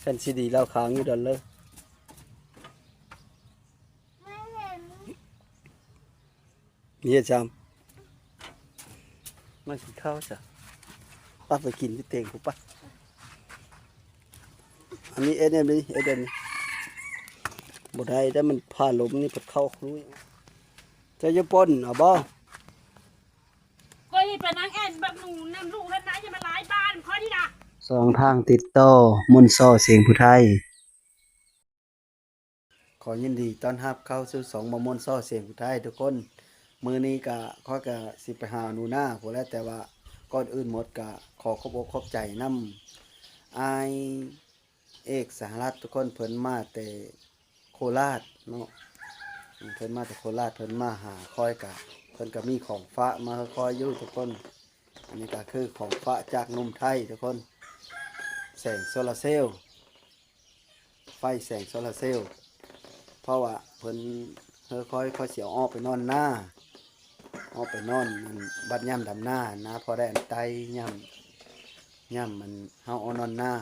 แผ่นซีดีเล่าค้างอยู่ดอนเลยมีอะไรจำมากินข้าวจ้ะป้าไปกินที่เตียงกูป้าอันนี้เอ็ดเนี่ยนี่เอ็ดเนี่ยบ่ได้แต่มันผ่าลมนี่ปัดเข้าคลุ้ยจะจะปนเอาบ่ก็เห็นเป็นนางแอนแบบหนูนำลูกแล้วนะจะมาหลายบ้านข้อที่ด่ะสองทางติดต่อมนต์ซ้อเสียงผู้ไทยขอยินดีต้อนรับเข้าสู่สองมนต์ซ้อเสียงผู้ไทยทุกคนมื้อนี้ก็ข้อยก็สิไปหาหนูนาพุ่นแหละแต่ว่าก่อนอื่นหมดก็ขอขอบอกขอบใจนำอายเอกสหรัฐทุกคนเพิ่นมาแต่โคราชเนาะเพิ่นมาแต่โคราชเพิ่นมาหาคอยกะเพิ่นก็มีของฝากมาคอยอยู่ทุกคนอันนี้ก็คือของฝากจากหนุ่มไทยทุกคนแสงโซลาร์เซลล์ไฟแสงโซลาร์เซลล์เพราะว่าเพิ่นค่อยเสียวออกไปนอนหน้าออกไปนอนมันบัดย่ำดำหน้านะพอได้อันไตย่ำมันเฮาเอานอนหน้า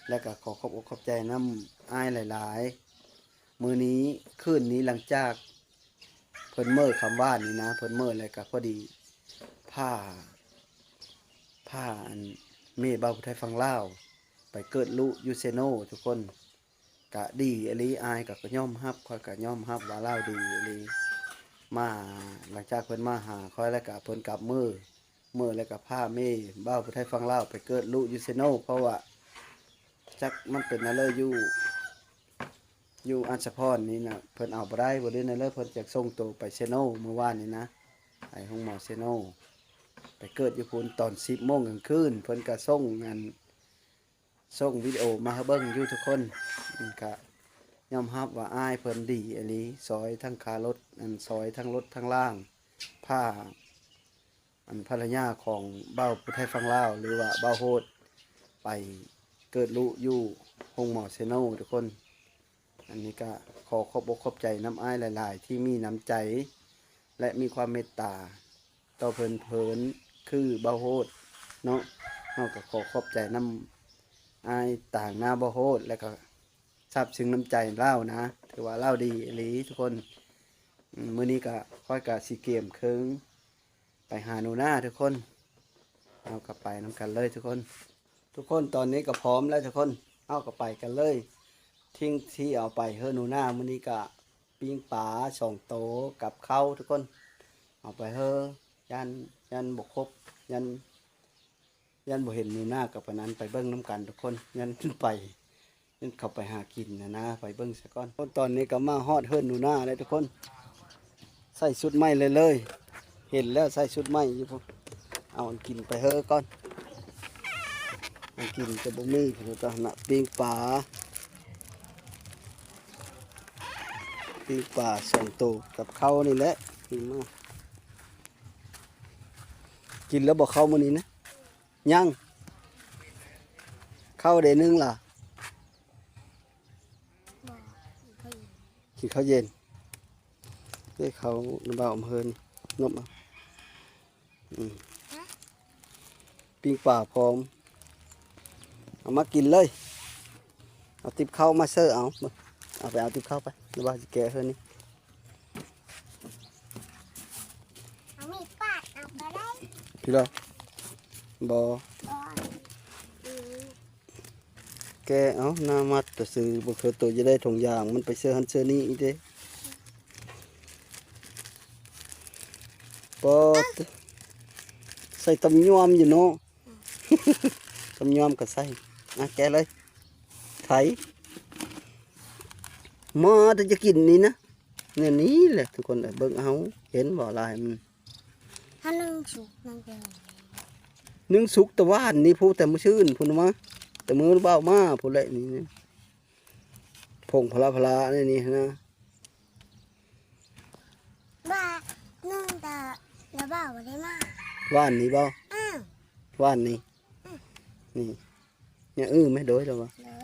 แล้วก็ขอขอบอกขอบใจน้ำอ้ายหลายๆมื้อนี้คืนนี้หลังจากเพิ่นเมื่อคำว่านี้นะเพิ่นเมื่ออะไรก็พอดีผ้าอันเมฆบ่าวผู้ไทยฟังลาวไปเกิดลุยูเซโนทุกคนกะดีอหลีอายก็ย่อมรับค่อยก็ย่อมรับว่าลาวดีอหลีมาหลังจากเพิ่นมาหาค่อยแล้วก็เพิ่นกลับมื้อแล้วก็ผ้าเมฆบ่าวผู้ไทยฟังลาวไปเกิดลุยูเซโนเพราะว่าจักมันเป็นอะไรอยู่อัญชพรนี่นะเพิ่นเอาบ่ได้บ่ได้นั่นเลยเพิ่นจะส่งตัวไปเซโนเมื่อวานนี้นะไอ้ห้องหมอเซโนไปเกิดอยู่พุ่นตอน 10 โมงกลางคืนเพิ่นก็ส่งวิดีโอมาให้เบิ่งอยู่ทุกคนก็ยอมรับว่าอ้ายเพิ่นดีอีหลีซอยทั้งคารถซอยทั้งรถทั้งล่างผ้าภรรยาของเบ้าผู้ไทยฟังลาวหรือว่าเบ้าโฮดไปเกิดลุอยู่ห้องหมอเซโนทุกคนอันนี้ก็ขอขอบอกขอบใจน้ำอ้ายหลายๆที่มีน้ำใจและมีความเมตตาต่อเพิ่นคือเบ้าโฮดเนาะเฮาก็ขอขอบใจน้ำอ้ายต่างหน้าเบ้าโฮดแล้วก็ซาบซึ้งน้ำใจเล่านะถือว่าเล่าดีอีหลีทุกคนมื้อนี้ก็ค่อยกะสิเกมครึ่งไปหาหนูนาทุกคนเอากลับไปนำกันเลยทุกคนตอนนี้ก็พร้อมแล้วทุกคนเอากลับไปกันเลยทิ้งที่เอาไปเฮอหนูนามื้อนี้ก็ปิ้งปลา2 โตกับข้าวทุกคนเอาไปเฮยันบ่ครบยันบ่เห็นหนูนากับปานนั้นไปเบิ่งน้ำกันทุกคนยันไปยันเข้าไปหากินนะไปเบิ่งซะก่อนตอนนี้ก็มาฮอดเฮิรนหนูนาแล้วทุกคนใส่ชุดใหม่เลยเห็นแล้วใส่ชุดใหม่อยู่พุ่นเอาอันกินไปเฮอก่อนอันกินจะบ่มีเพิ่นก็น่ะปิ้งปลา2 โตกับข้าวนี่แหละกินมากินแล้วบอกเข้ามื้อนี้นะยังเข้าได้นึงล่ะกินข้าวเย็นได้เขาน้ำเบาอำเภอนี่นบปิ้งปลาพร้อมเอามากินเลยเอาติบข้าวมาเสิร์ฟเอาไปเอาติบข้าวไปน้ำเบาจะแกะเฮือนี่เอามีดปาดเอาไปได้ พี่เราบอแกเอาหน้ามัดแต่ซื้อบุกเธอตัวจะได้ถุงยางมันไปเสื้อหันเสื้อนี่อีเด้ปอดใส่ตำยอมอยู่เนาะ ตำยอมก็ใส่แกเลยไถมาแต่จะกินนี่นะเนี่ยนี้แหละทุกคนเบิ่งเอาเห็นบ่ลายมัน ถ้านึ่งสุกมันเป็น นึ่งสุกตะวันนี่พูดแต่มือชื่นพูดมาแต่มือเบามาพูดเลยนี่ผงพลานี่นะ บ้านึ่งแต่แล้วบ้าบ่ได้มา ว่านนี่เบา อ้าว ว่านนี่นี่เนี่ยไม่โดยหรอวะ เหรอ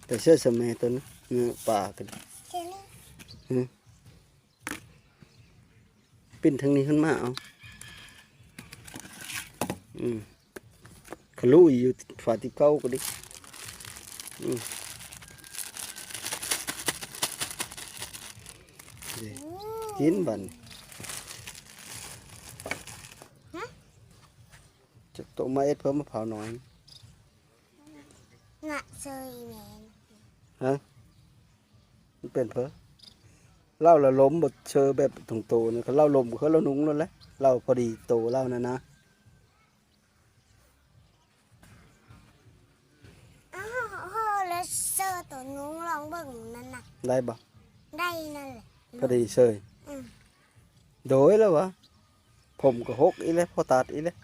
แต่เสื้อสมัยตัวนี้เนี่ยป่ากัน เจนี่ ปิ้นทางนี้ขึ้นมาเอา ขลุ่ยอยู่ฝาติบเก้าก็ดิกินบันจะโตมาเอ็ดเพิ่มมะพร้าวน้อย น่ะเซยแมน ฮะมันเป็นเพิ่มเล่าละล้มบดเชอแบบถุงโตเนี่ยเขาเล่าลมเขาเล่านุ้งแล้วแหละเล่าพอดีโตเล่านะ อ้าวโหแล้วเซอร์ตัวนุ้งลองเบิ่งนั่นน่ะ ได้บ่ ได้นั่นแหละ พอดีเชย อืม โดยแล้ววะผมก็หกอีเลยพอตัดอีเลย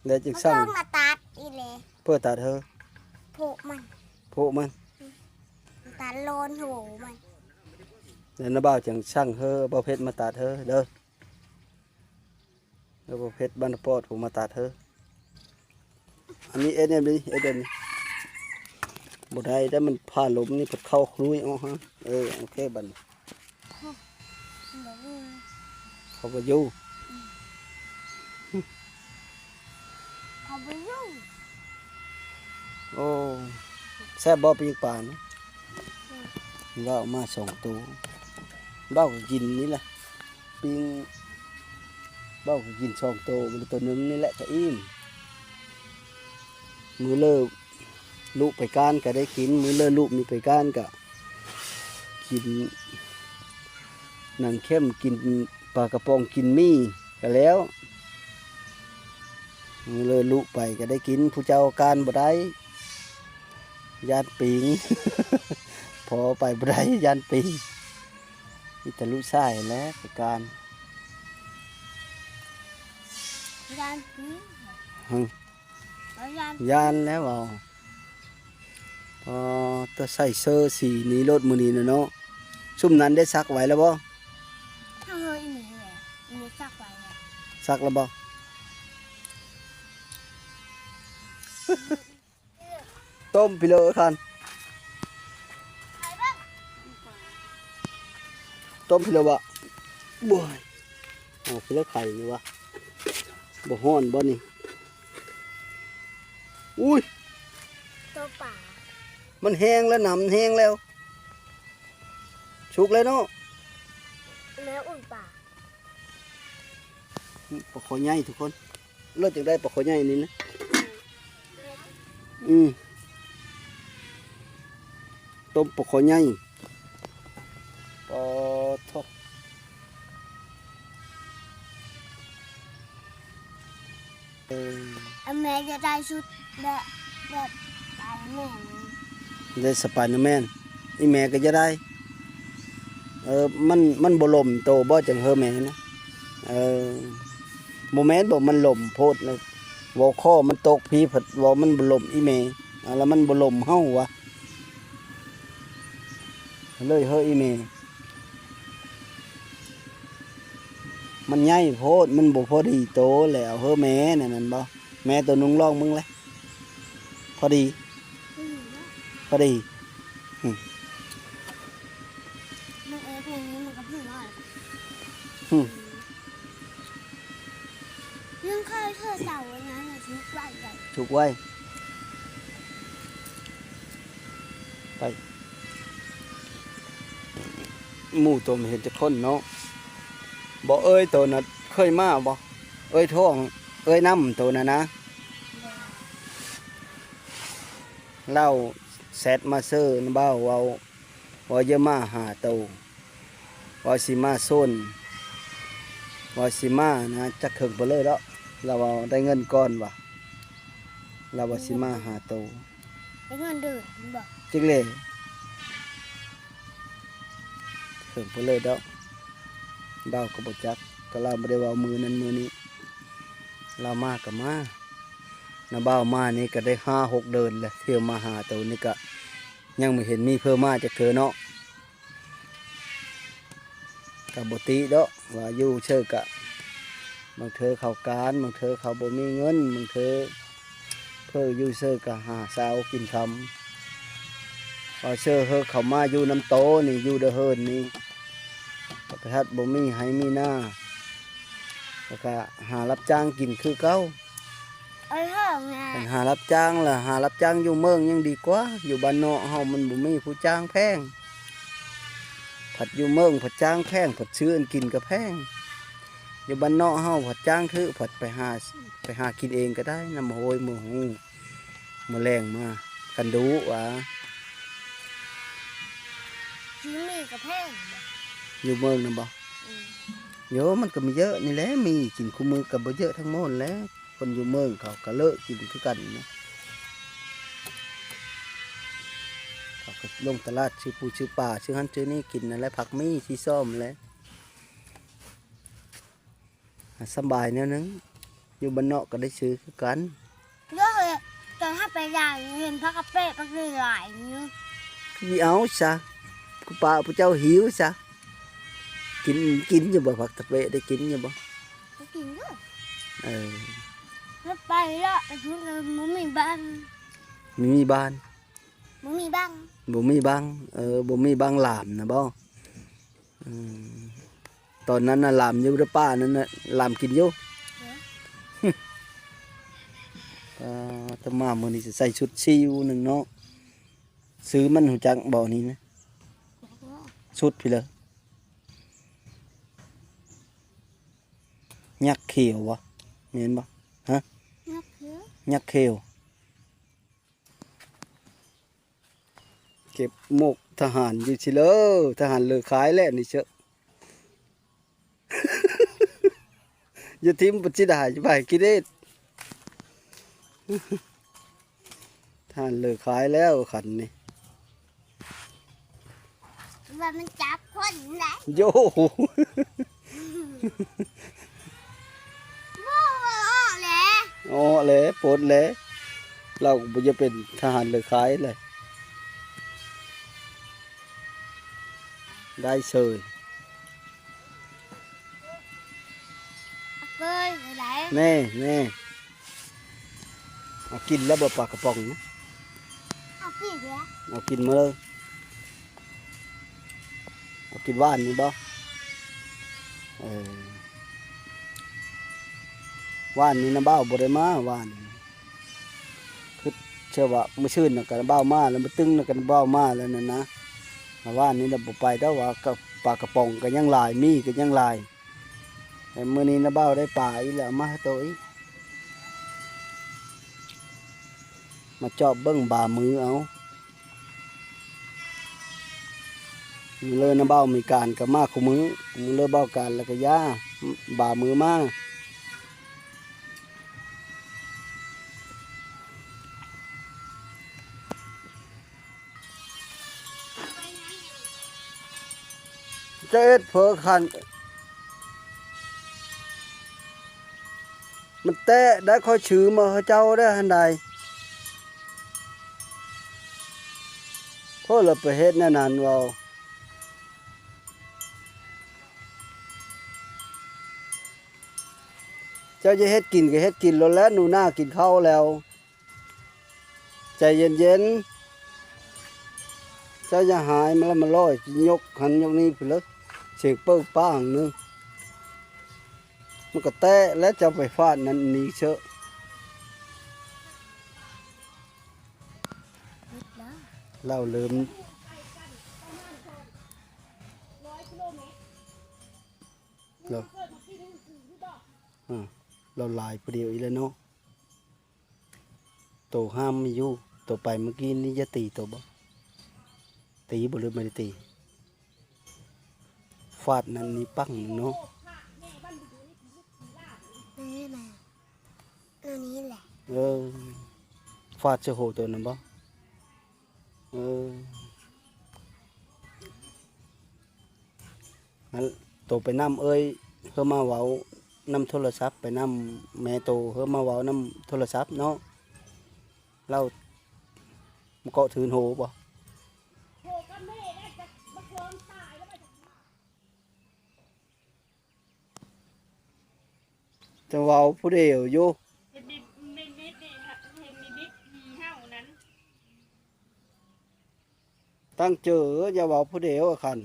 แล้วจึง มัน สั่ง ก็มาตัดอีเลย เพื่อตัดเธอ โผมัน โพะมัน ตัดโลนหูมัน แล้วน้าบ่าวจังสั่งเธอบ่าวเพชรมาตัดเธอเด้อแล้วบ่าวเพชรบ้านปอดผมมาตัดเธออันนี้เอ็ดเนี่ยดิเอ็ดเดนบ่ได้แต่มันผ่าลมนี่พดเข้าคลุยเอาฮะโอเคบัดนี้เขาบ่อยู่ เขาไปยุ่ง โอ้แซ่บบ่ปีกป่านะว่าเอามา2 ตัวเบ้าก็กินนี่แหละปิงเบ้าก็กิน2 ตัวมันตัวหนึงนี่แหละก็อิ่มมือเลิกลูกไปก้านก็ได้กินมือเลิกลูกมีไปก้านก็กินหนังเข้มกินปลากระป๋องกินมี่ก็แล้วมือเลิกลูกไปก็ได้กินผู้เจ้าการบ่ได้ยานปิง พอไปบ่ได้ยานปิงมีแต่ลูกชายแหล้วไปการ ยานผี ฮึ แล้วยาน ยานแล้วเอาพอตัวใส่เสื้อสีนี้รถมือนี้นะเนาะซุ่มนั้นได้ซักไว้แล้วบ่ ถ้าเฮ้ยหนีเลยหนีจักไปเลย ซักแล้วบ่ ต้มไปเลยคันต้มไปเลยบ่บ่ยเอาไปเลยไข่นี่วะบ่ฮ้อนบ่นี่อุ้ย ตัวป่า มันแห้งแล้วหนำแห้งแล้วชุกเลยเนาะ แล้วอุ่นป่า ปลาขอใหญ่ทุกคนเลิศจากได้ปลาขอใหญ่นี่นะต้มปลาขอใหญ่ปลาทอด แม่จะได้ชุดแบบตายแม่เลย ได้สไปเดอร์แมนอีแม่ก็จะได้มันบ่ลมโตบ่จังเฮอแม่นะโมเมนต์บอกมันลมโพดเลยวอข้อมันตกพีผัดวอมันบ่ลมอีแม่แล้วมันบ่ลมเฮาวะเลยเฮออีแม่มันใหญ่โพดมันบ่พอดีโตแล้วเฮอแม่นั่นบ่แม่ตัวนุ่งร่องมึงเลยพอดีพอดี มันเพลงนี้มันก็พูดว่า อืม เรื่องเคยเธอเจ้าวันนั้นน่ะชุดใหญ่ใหญ่ ถูกไว้ไปหมู่ตัวมันเห็นจะคนเนาะบ่เอ้ยตัวน่ะเคยมาบ่เอ้ยท้องเอ้ยน้ำตัวน่ะนะเล่าแซดมาเซอร์นบ้าวเว้าว่าจะมาหาตัวว่าสิมาโซนว่าสิมานะจักเคิงไปเลยแล้วเราเอาได้เงินก่อนว่ะเราว่าสิมาหาตัว ไอ้เงินดื่มมันบอก จิกเลยเคิงไปเลยแล้วบ้าวก็บ่จักก็เราไม่ได้ว่ามือนั้นมือนี้เรามากับมาน้าบ้าวมานี่ก็ได้5-6 เดือนแล้วเที่ยวมาหาตัวนี่ก็ยังไม่เห็นมีเพิ่มมาจากเธอเนาะกับบติเนาะว่าอยู่เชื่อกะบางเธอเขาการบางเธอเขาบ่มีเงินบางเธอเพื่ออยู่เชื่อกะหาสาวกินคำพอเชื่อเฮอเขามาอยู่น้ำโตนี่อยู่เดอเฮินนี่ประทัดบ่มีให้มีหน้าแล้วก็หารับจ้างกินคือเก้า เอาเถอะแม่ ไปหารับจ้างล่ะหารับจ้างอยู่เมืองยังดีกว่าอยู่บ้านนอกเฮามันบ่มีผู้จ้างแพงผัดอยู่เมืองผัดจ้างแพงผัดซื้ออันกินก็แพงอยู่บ้านนอกเฮาผัดจ้างถือผัดไปหากินเองก็ได้นำโหยมือหูมื้อแรงมากันดูว่า ซื้อมีกับแพงบ่ อยู่เมืองนำบ่ อืม โยมันก็มีเยอะนี่แหละมีกินคู่มือก็บ่เยอะทั้งหมดแหล้วคนอยู่เมืองเขาก็เลิกกินคือกันนะเขาก็ลงตลาดซื้อปูซื้อปลาซื้อหันซื้อนี่กินนั่นแหละผักมีที่ซ่อมแหล้วสำบายแนวนึงอยู่บ้านนอกก็ได้ซื้อคือกัน เด้อเลยตอนถ้าไปย่างเห็นพักกระเป๊ะพักเลยหลายนิ้ว พี่เอาซะกูป้าผู้เจ้าหิวซะกินอยู่บ่ผักตะเปะได้กินอยู่บ่ ไปกินด้วย เออ แล้วไปแล้วไอ้พวกเรามันมีบ้าง มีบ้าน มันมีบ้าง บ่มีบังบ่มีบังหลามนะบ่อืมตอนนั้นน่ะหลามอยู่หรือป้านั่นน่ะหลามกินอยู่ถ้ามามื้อนี้สิใส่ชุดซิวหนึงเนาะซื้อมันหูจักบ่นี่นะชุดพี่เลยยักษ์เขียววะแม่นบ่ฮะ นักเยอะ ยักษ์เขียวเก็บหมกทหารอยู่สิเลยทหารเลิกขายแล้วนี่เชอะ อย่าทิมปัจจิดาจะไปกินเด้ทหารเลิกขายแล้วขันนี่ ว่ามันจับคนไหน โย่ โม่แหละ อ๋อเลยปวดเลยเราบ่จะเป็นทหารเลิกขายเลยได้เชย เคยไหน แน่เอากินแล้วบ่ปลากระป๋องนะ เอาพี่เดี๋ยว เอากินมาเลยเอากินว่านนี่บ่ว่านนี่นะบ้าวบ่ได้มาว่านนี่คือเชื่อว่ามื้อชื่นน่ะก็บ้าวมาแล้วมื้อตึงน่ะก็บ้าวมาแล้วนั่นนะว่านนี่น่ะบ่ไปแต่ว่ากับปลากระป๋องก็ยังหลายมีก็ยังหลายแต่มื้อนี้นะบ้าวได้ปลาอีแล้วมาให้โตอีกมาจอบเบิ่งบ่ามือเอามื้อเลยนะบ้าวมีการก็มาคู่มื้อเลยบ้าวการแล้วก็ย่าบ่ามือมาเจ็ดเพอคันมันแตะได้ค่อยชื่อมาให้เจ้าได้หันใดเพราะเราไปเฮ็ดแน่นานเว่าเจ้าจะเฮ็ดกินก็เฮ็ดกินแล้วหนูหน้ากินข้าวแล้วใจเย็นๆเจ้าจะหายมาแล้วมาลอยยกหันยกนี้ไปเลยเสกเปิ้งป้างนึงมันก็แตะแล้วจะไปฟาดนั้นนี้เชอะ เราเริ่มเราลายประเดียวอีแล้วเนาะโตห้ามไม่อยู่โตไปเมื่อกี้นี่จะตีโตบ่ตีบ่หรือไม่ได้ตีฟาดนั้นนี่ปังเนาะ นี่แหละอันนี้แหละ ฟาดเสโหตัวนั้นบ่งั้นโตไปน้ำเอ้ยเพื่อมาเว้าน้ำโทรศัพท์ไปน้ำแม่โตเพื่อมาเว้าน้ำโทรศัพท์เนาะเราเกาะถือโหบ่จะเว้าผู้เดียวอยู่ เห็นมีบิ๊กมีเห่านั้น ตั้งเจออย่าเว้าผู้เดียวอะคัน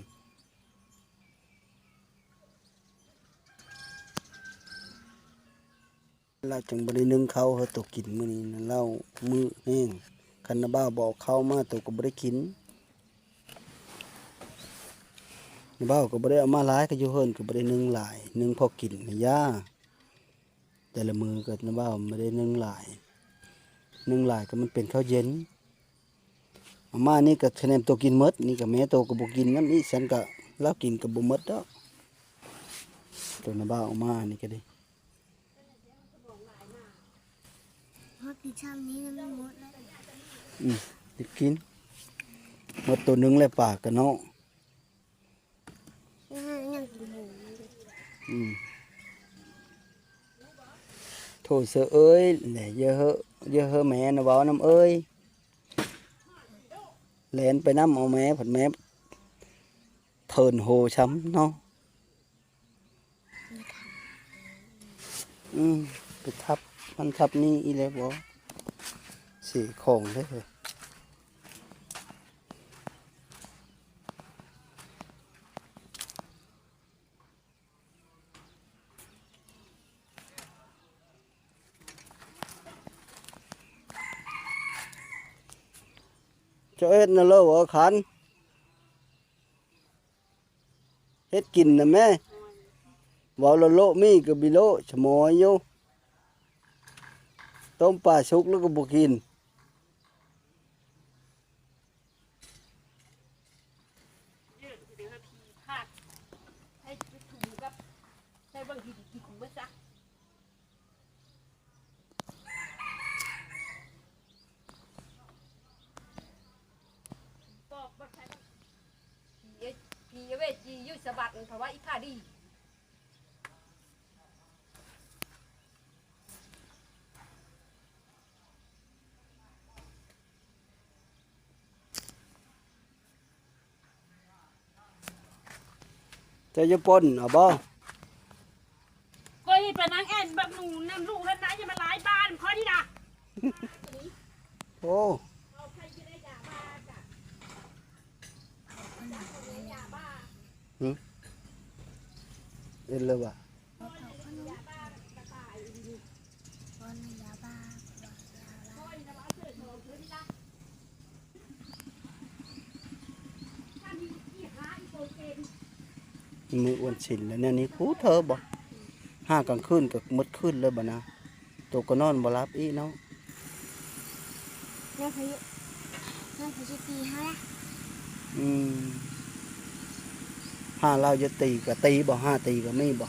เราจังบ่ได้นึ่งข้าวเฮาตัวกินมื้อนี้นะเรามื้อแห้งคันนาบ้าวบอกข้าวมาตัวก็บ่ได้กินนาบ้าวก็บ่ได้เอามาหลายก็อยู่เฮินก็บ่ได้นึ่งหลายนึ่งพอกินให้ย่าแต่ละมื้อก็นาบ้าวไม่ได้นึ่งหลายนึ่งหลายก็มันเป็นข้าวเย็นเอามานี่ก็คะแนนตัวกินหมดนี่ก็แม่ตัวก็บ่กินนำอีฉันก็เรากินก็บ่หมดดอกตัวนาบ้าวเอามานี่ก็ดี เพราะกินช่ำนี้มันไม่หมดแล้ว ติดกินหมดตัวหนึงเลยปากกันเนาะ ยังกินหมู โทษเสือเอ้ยแหล่เยอะเหอะแม่นะเว้าน้ำเอ้ยแล่นไปน้ำเอาแม่ผัดแม่เทินโหช้ำเนาะไปทับมันทับนี่อีแล้วบ่สี่ของเลย cho hết nó lâu ở khán hết kín nè mẹ vào là lộ mi cái bị lộ chả mò vô tôm bà súc nó có buộc kín พี่เวจียุสบัดเพราะว่าอีข้าดีจะญี่ปุ่นเอาบ่ ก็ให้ไปนางแอนแบบหนูนำลูกแล้วนะอย่ามาหลายบ้านข้อที่น่ะ โอ้เอ็นเลยว่ะมืออ้วนฉินแล้วเนี่ยนี่คูเธอบ่ห้ากลางคืนกับมดขึ้นเลยบ่นะตัวก็นอนบ่รับอีเนาะ แม่พยุจะตีให้ละ ห้าเราจะตีก็ตีบ่ห้าตีก็ไม่บ่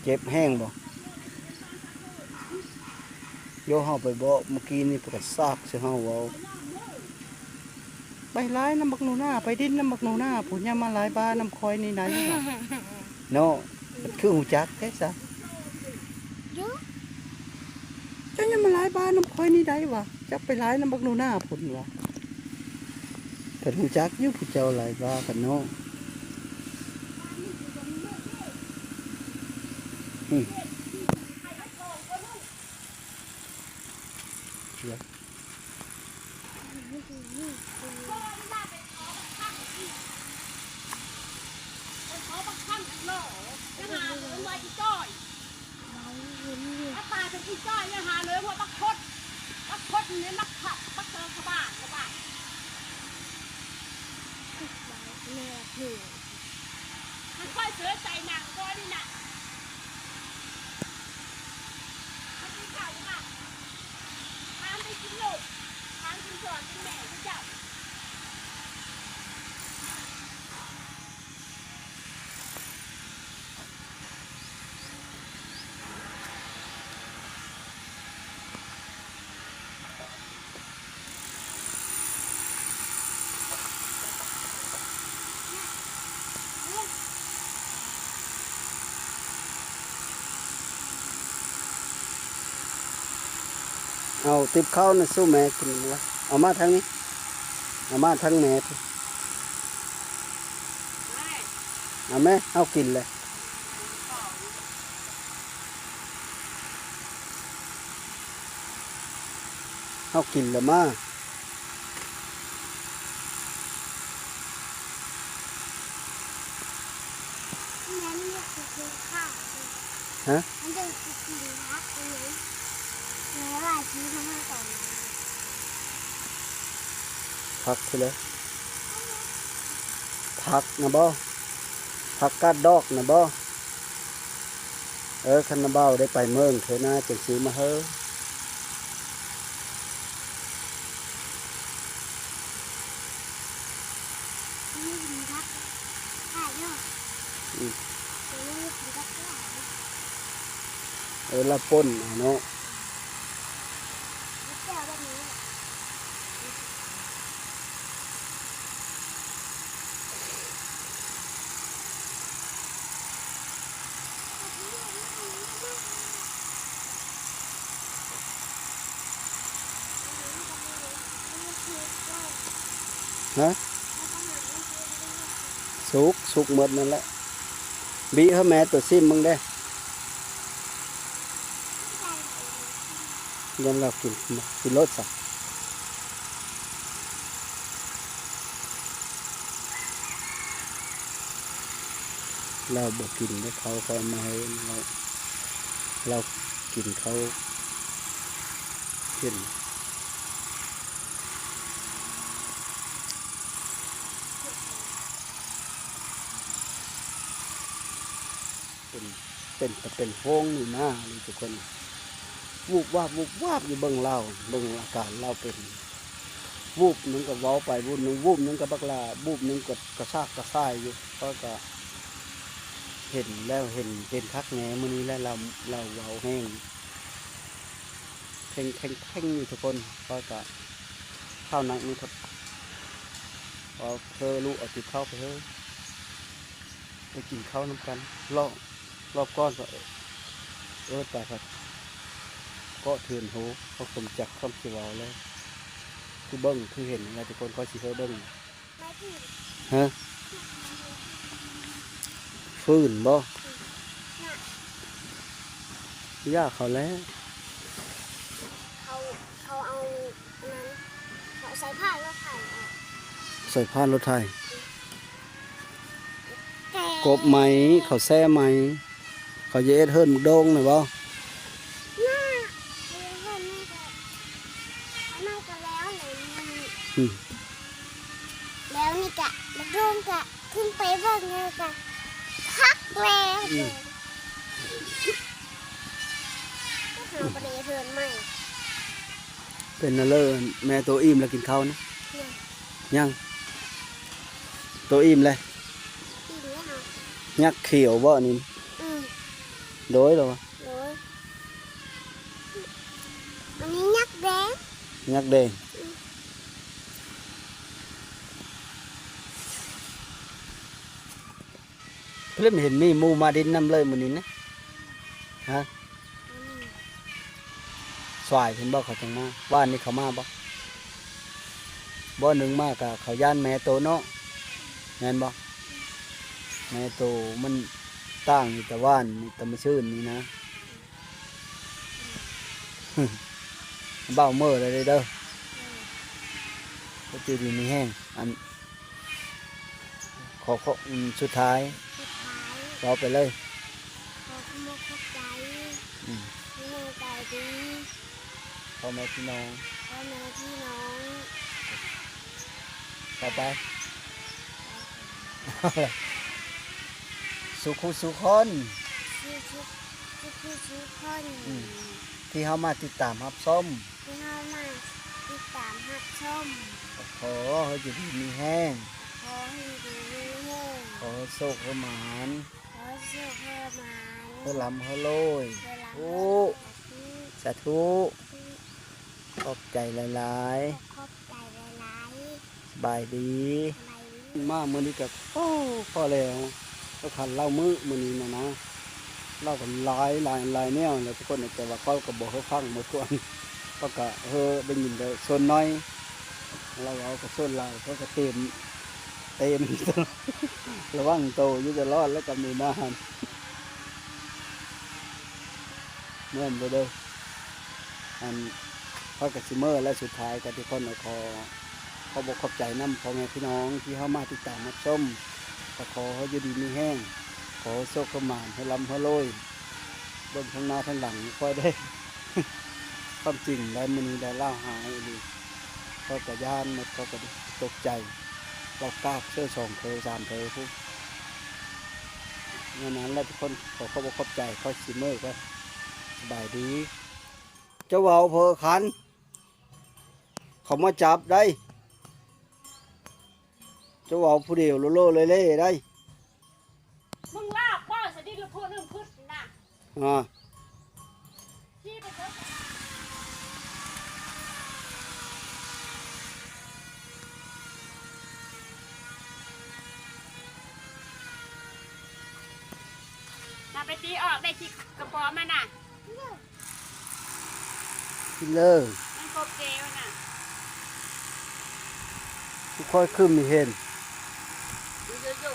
เจ็บแห้งบ่โยเฮาไปบ่เมื่อกี้นี่ประซากสิเฮาเว้าไปหลายน้ำบักหนูหน้าไปดิ้นน้ำบักหนูหน้าผู้ยามมาหลายบ้านน้ำคอยนี่นะเนาะมันคือหูจักแท้ซะ ยุ เจ้ายังมาหลายบ้านน้ำคอยนี่ได้วะจักไปหลายน้ำบักหนูหน้าพุ่นวะแต่หูจักอยู่ผู้เจ้าหลายบ้านกันเนาะถ้าตาจะอีจ้อยเนี่ยหาเลยว่าบักคดเนี่ยบักขับบักเจอกระบาดแม่ถือ มันค่อยเสือใจหนังก็นี่น่ะมันกินข้าวค่ะทานไปกินลูกทานกินสอนกินแม่กินเจ้าเอาติบข้าวน่ะสู้แม่กินวะเอามาทางนี้เอามาทางแม่ทีเอาแม่เอากินเลยเอากินเลยมา แม่ไม่อยากจะกินข้าว ฮะ มันจะกินนะ ซื้อมาให้ก่อนนะ พักคือเลยพักนะบ่พักกาดดอกนะบ่คันนาเบ้าได้ไปเมืองเถอะนะจังซื้อมาเฮ้อ นี่ถึงครับได้เนาะตัวนี้ถึงครับได้ ละป่นเอาเนาะ แก้วแบบนี้ ฮะสุกหมดนั่นแหละบีเฮาแม่ตัวซิมมึงได้ยันเรากินรสสักเราบ่กินได้เขาก็มาให้เรากินเขากินเป็นโห้งนี่นะนี่ทุกคนวูบวาบอยู่เบิ่งเราเบิ่งอาการเราเป็นวูบนึงก็เว้าไปวูบนึงก็บักลาวูบนึงก็กระซากกระส่ายอยู่ก็เห็นแล้วเห็นคักแหนมื้อนี้แล้วเราเว้าแห้งเพ่งอยู่ทุกคนก็ข้าวหนักนี่ครับพอเธอลูกเอาติดเข้าไปเถอะไปกินข้าวน้ำกันรอบก้อนก็แต่ครับก็เถื่อนโหเขาสมจักคำเขียวแล้วคือเบิ้งคือเห็นอะไรทุกคนเขาสิเธอเบิ้ง ไม่ผิด ฮะฟื้นบ่ยากเขาแล้ว เขาเอานั้นเขาใส่ผ้าแล้วถ่ายออก ใส่ผ้ารถไทย แต่ กบไหมเขาแซ่ไหมเขาจะเอ็ดเฮิร์นหมุกโดงหน่อยบ่ หน้าเพื่อนนี่ก็นั่งกันแล้วเลยแล้วนี่กะแล้วโดนกะขึ้นไปเบิ่งเลยกะพักแล้วก็หาประเดี๋ยวเพื่อนใหม่ เป็นน่ะเลยแม่ตัวอิ่มแล้วกินข้าวนะยังตัวอิ่มเลย ที่เหลือหา ยักษ์เขียวบ่นี่ อืม โดยเหรอวะ เลยอันนี้ยักษ์แดง ยักษ์แดงเพิ่นเห็นมีหมูมาดินน้ำเลยมื้อนี้นะฮะสวายเพิ่นบ่เขาจังมาบ้านนี้เขามาบ่หนึ่งมากกะเขาย่านแม่โตเนาะแม่นบ่แม่โตมันตั้งอยู่แต่ว่านนี่แต่ไม่ชื่นนี่นะ เบ้าเมื่อเลยเด้อก็จืดดีมีแห้งอันขอสุดท้าย สุดท้าย เราไปเลย ขอขโมยเข้าใจ อืม พี่น้องใจดี พ่อแม่พี่น้อง พ่อแม่พี่น้อง ต่อไป สุขุสุคน ทุกคน ที่เขามาติดตามรับส้ม ที่เข้ามาติดตามหักชม ขอให้อยู่ดีมีแห้ง ขอให้ดีมีแห้ง ขอให้โชคให้หมาน ขอเชื่อเพื่อมา ให้ลำให้โรย เวลา โอ้สาธุขอบใจหลาย ขอบใจหลาย ๆสบายดี ๆอะไร มามื้อนี้ก็พอแล้วก็ขันเล่ามื้อนี้นะเล่ากันหลายแนวแล้วทุกคนแต่ว่าเขาก็บอกให้ฟังหมดทุกอันเขาก็ได้ยินแต่ส่วนน้อยเราเอาก็ส่วนเราเขาก็เต็ม ระวังโตอยู่จะรอดแล้วก็มีนานเมื่อนไปเด้ออันเขาก็สิเมอร์และสุดท้ายก็ทุกคนเขาบอกขอบใจน้ำพ่อแม่พี่น้องที่เข้ามาติดตามรับชมก็ขอให้อยู่ดีมีแห้งขอโชคขมานให้ลำให้โรยเบนข้างหน้าข้างหลังค่อยได้ ความจริงได้มื้อนี้ได้เล่าหายอีหลีเขาก็ย่านหมดเขาก็ตกใจเรากล้าเชื่อสองเธอสามเธอพูดเมื่อนั้นแล้วทุกคนขอขอบคุณขอบใจเขาสิเมอร์ก็สบายดีเจ้าเว้าเพอคันเขามาจับได้เจ้าเว้าผู้เดียวโลๆเล่ๆได้ มึงลากบ่สดิละพูดเรื่องพืชน่ะ อ่า ที่ไปเถอะน่ะไปตีออกได้ที่กระป๋อมันน่ะ กินเลย มันกบเกวน่ะ ทุกคนขึ้นมีเห็น อยู่